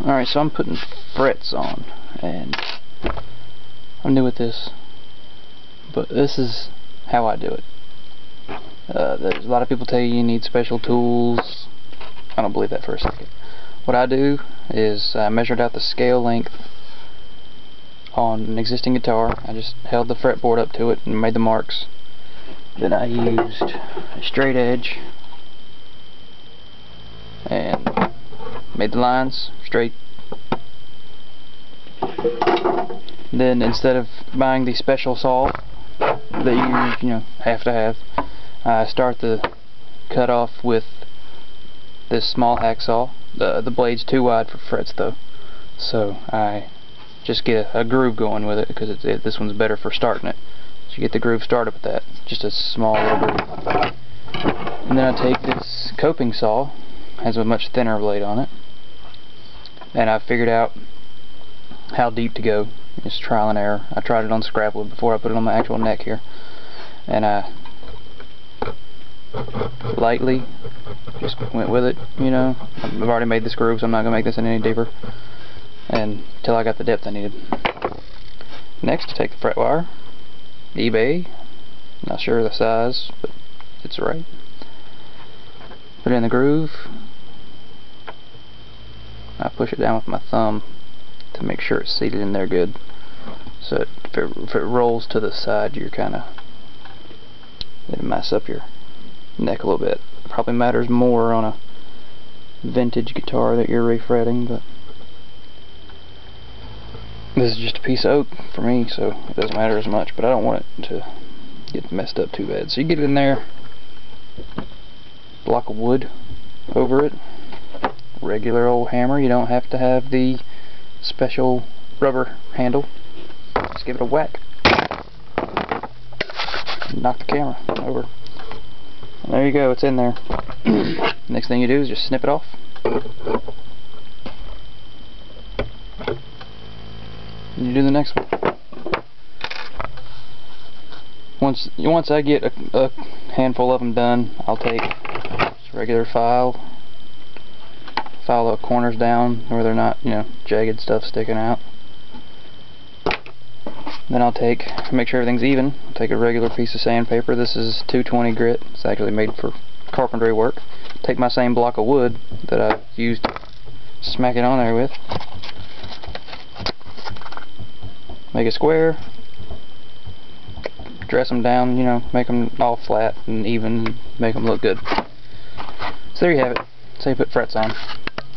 Alright, so I'm putting frets on, and I'm new at this, but this is how I do it. There's a lot of people tell you need special tools. I don't believe that for a second. What I do is I measured out the scale length on an existing guitar. I just held the fretboard up to it and made the marks. Then I used a straight edge and made the lines straight. Then instead of buying the special saw that you have to have, I start the cut off with this small hacksaw. The blade's too wide for frets though, so I just get a groove going with it, because this one's better for starting it. So you get the groove started with that, just a small little groove. And then I take this coping saw, has a much thinner blade on it, and I figured out how deep to go. Just trial and error. I tried it on scrap wood before I put it on my actual neck here, and I lightly just went with it. I've already made this groove, so I'm not going to make this any deeper, and until I got the depth I needed. Next, I take the fret wire, eBay, not sure the size, but it's right. Put it in the groove. I push it down with my thumb to make sure it's seated in there good. So if it rolls to the side, you're it'll mess up your neck a little bit. Probably matters more on a vintage guitar that you're refretting, but this is just a piece of oak for me, so it doesn't matter as much, but I don't want it to get messed up too bad. So you get it in there, block of wood over it, regular old hammer. You don't have to have the special rubber handle. Just give it a whack. Knock the camera over. And there you go, it's in there. Next thing you do is just snip it off. And you do the next one. Once I get a handful of them done, I'll take just a regular file the corners down where they're not, jagged stuff sticking out. Then I'll make sure everything's even. I'll take a regular piece of sandpaper. This is 220 grit. It's actually made for carpentry work. Take my same block of wood that I used to smack it on there with. Make a square. Dress them down, make them all flat and even, make them look good. So there you have it. So you put frets on.